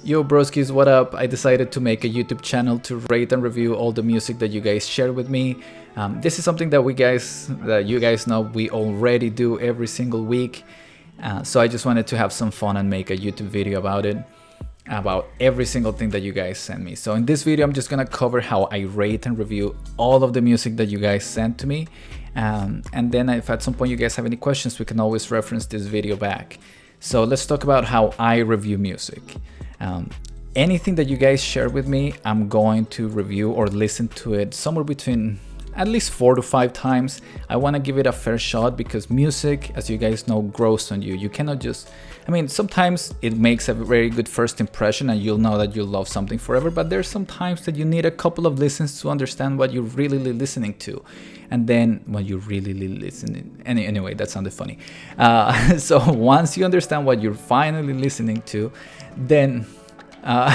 Yo broskis, what up? I decided to make a YouTube channel to rate and review all the music that you guys share with me. This is something that you guys know we already do every single week. So I just wanted to have some fun and make a YouTube video about it, about every single thing that you guys send me. So in this video, I'm just gonna cover how I rate and review all of the music that you guys send to me. And then if at some point you guys have any questions, we can always reference this video back. So let's talk about how I review music. Anything that you guys share with me, I'm going to review or listen to it somewhere between at least 4 to 5 times. I want to give it a fair shot because music, as you guys know, grows on you. You cannot just, sometimes it makes a very good first impression and you'll know that you love something forever, but there's some times that you need a couple of listens to understand what you're really listening to. And then when you really listen, anyway, that sounded funny. So once you understand what you're finally listening to, then at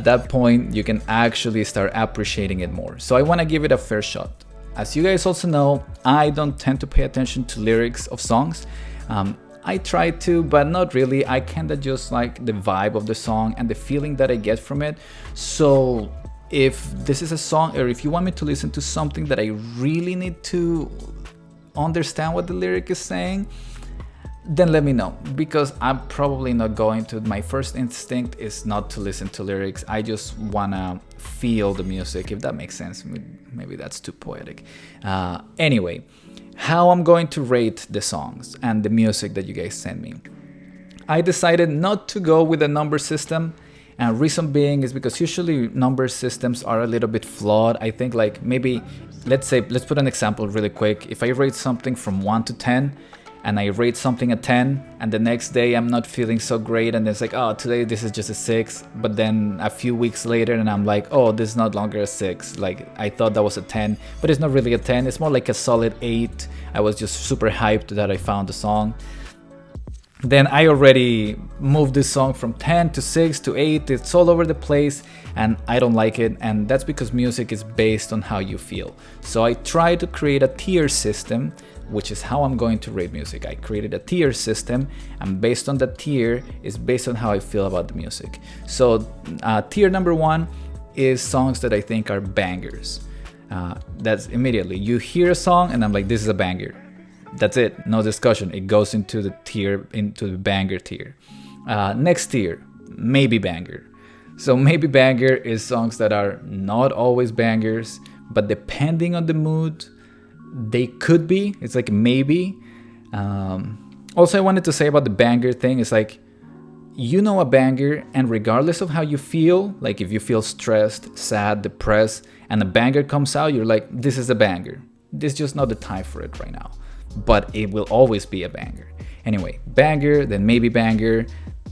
that point you can actually start appreciating it more. So I want to give it a fair shot. As you guys also know, I don't tend to pay attention to lyrics of songs. I try to, but not really. I kind of just like the vibe of the song and the feeling that I get from it. So if this is a song, or if you want me to listen to something that I really need to understand what the lyric is saying, then let me know, because I'm probably not going to. My first instinct is not to listen to lyrics. I just wanna feel the music, if that makes sense. Maybe that's too poetic. Anyway, how I'm going to rate the songs and the music that you guys send me. I decided not to go with a number system, and reason being is because usually number systems are a little bit flawed. I think, like, maybe let's put an example really quick. If I rate something from 1 to 10 and I rate something a 10, and the next day I'm not feeling so great, and it's like, oh, today this is just a 6, but then a few weeks later and I'm like, oh, this is no longer a 6, like I thought that was a 10, but it's not really a 10, it's more like a solid 8. I was just super hyped that I found the song. Then I already moved this song from 10 to 6 to 8. It's all over the place and I don't like it, and that's because music is based on how you feel. So I try to create a tier system, which is how I'm going to rate music. I created a tier system, and based on that tier is based on how I feel about the music. So tier number 1 is songs that I think are bangers. That's immediately, you hear a song and I'm like, this is a banger. That's it, no discussion. It goes into the tier, into the banger tier. Next tier, maybe banger. So maybe banger is songs that are not always bangers, but depending on the mood, they could be. It's like maybe. Also, I wanted to say about the banger thing, it's like, you know, a banger, and regardless of how you feel, like if you feel stressed, sad, depressed, and a banger comes out, you're like, this is a banger. This is just not the time for it right now, but it will always be a banger. Anyway, banger, then maybe banger.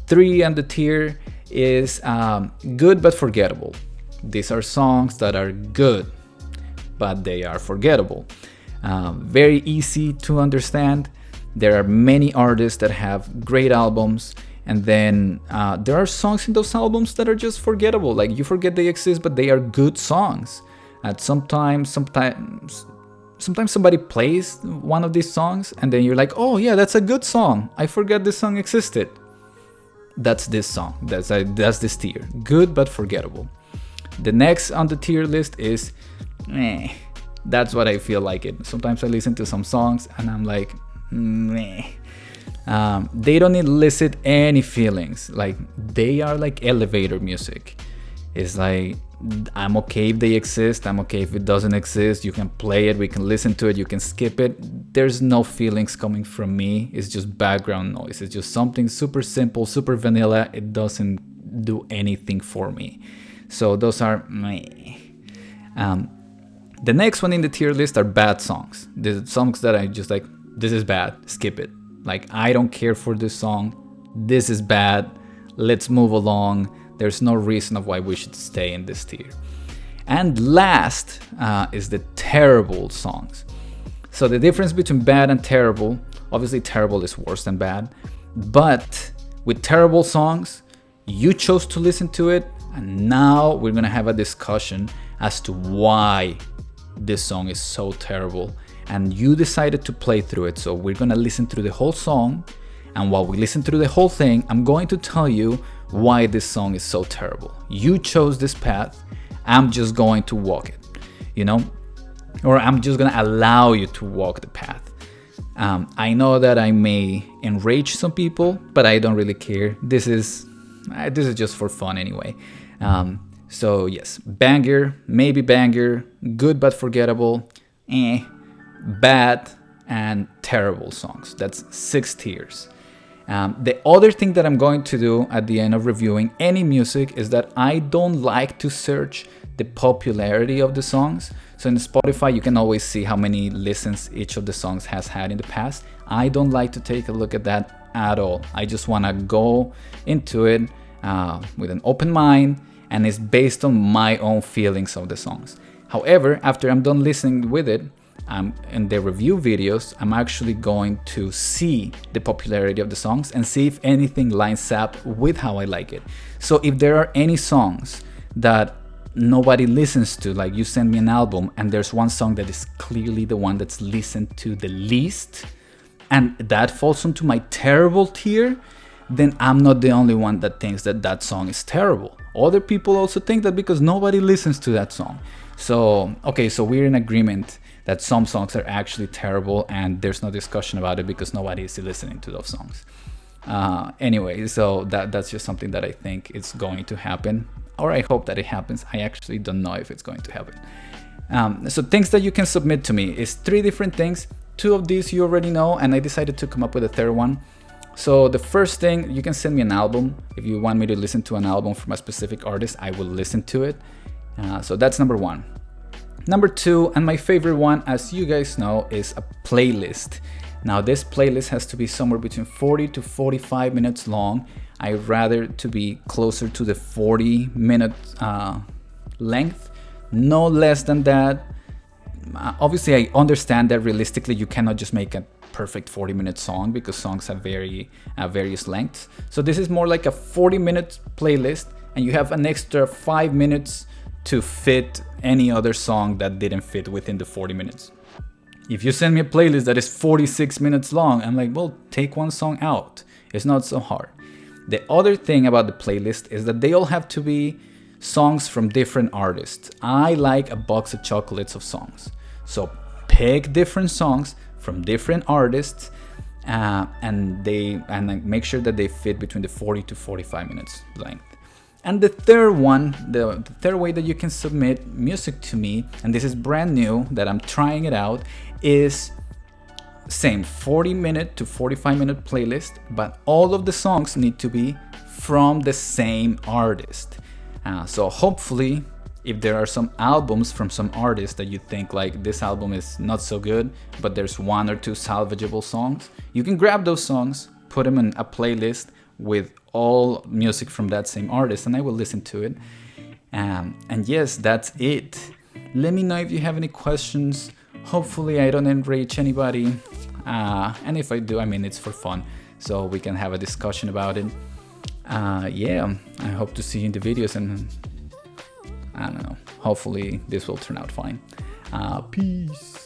3 on the tier is good but forgettable. These are songs that are good, but they are forgettable. Very easy to understand. There are many artists that have great albums, and then there are songs in those albums that are just forgettable. Like, you forget they exist, but they are good songs. Sometimes somebody plays one of these songs and then you're like, oh yeah, that's a good song, I forgot this song existed. That's this song. That's this tier, good but forgettable. The next on the tier list is meh. That's what I feel like it. Sometimes I listen to some songs and I'm like, meh. They don't elicit any feelings. Like, they are like elevator music. It's like, I'm okay if they exist, I'm okay if it doesn't exist. You can play it, we can listen to it, you can skip it. There's no feelings coming from me. It's just background noise. It's just something super simple, super vanilla. It doesn't do anything for me. So those are meh. The next one in the tier list are bad songs. The songs that I just like, this is bad, skip it. Like, I don't care for this song. This is bad. Let's move along. There's no reason of why we should stay in this tier. And last is the terrible songs. So the difference between bad and terrible, obviously terrible is worse than bad, but with terrible songs, you chose to listen to it, and now we're gonna have a discussion as to why this song is so terrible, and you decided to play through it. So we're gonna listen through the whole song And while we listen through the whole thing, I'm going to tell you why this song is so terrible. You chose this path, I'm just going to walk it, you know? Or I'm just gonna allow you to walk the path. I know that I may enrage some people, but I don't really care. This is just for fun anyway. So yes, banger, maybe banger, good but forgettable, bad, and terrible songs. That's 6 tiers. The other thing that I'm going to do at the end of reviewing any music is that I don't like to search the popularity of the songs. So in Spotify, you can always see how many listens each of the songs has had in the past. I don't like to take a look at that at all. I just want to go into it with an open mind, and it's based on my own feelings of the songs. However, after I'm done listening with it, in the review videos, I'm actually going to see the popularity of the songs and see if anything lines up with how I like it. So if there are any songs that nobody listens to, like you send me an album and there's one song that is clearly the one that's listened to the least, and that falls into my terrible tier, then I'm not the only one that thinks that that song is terrible. Other people also think that because nobody listens to that song. So, okay, so we're in agreement that some songs are actually terrible and there's no discussion about it because nobody is listening to those songs. Anyway, so that's just something that I think is going to happen, or I hope that it happens. I actually don't know if it's going to happen. So things that you can submit to me is 3 different things. 2 of these you already know, and I decided to come up with a third one. So the first thing, you can send me an album. If you want me to listen to an album from a specific artist, I will listen to it. So that's number 1. Number 2, and my favorite one, as you guys know, is a playlist. Now this playlist has to be somewhere between 40 to 45 minutes long. I'd rather to be closer to the 40-minute length, no less than that. Obviously, I understand that realistically you cannot just make a perfect 40-minute song because songs have various lengths. So this is more like a 40-minute playlist, and you have an extra 5 minutes to fit any other song that didn't fit within the 40 minutes. If you send me a playlist that is 46 minutes long, I'm like, well, take one song out. It's not so hard. The other thing about the playlist is that they all have to be songs from different artists. I like a box of chocolates of songs. So pick different songs from different artists and make sure that they fit between the 40 to 45 minutes length. And the third one, the third way that you can submit music to me, and this is brand new that I'm trying it out, is same 40-minute to 45-minute playlist, but all of the songs need to be from the same artist. So hopefully, if there are some albums from some artists that you think like this album is not so good, but there's 1 or 2 salvageable songs, you can grab those songs, put them in a playlist with all music from that same artist, and I will listen to it. And yes, that's it. Let me know if you have any questions. Hopefully I don't enrage anybody, and if I do, I mean, it's for fun, so we can have a discussion about it. Yeah, I hope to see you in the videos, and I don't know, hopefully this will turn out fine. Peace.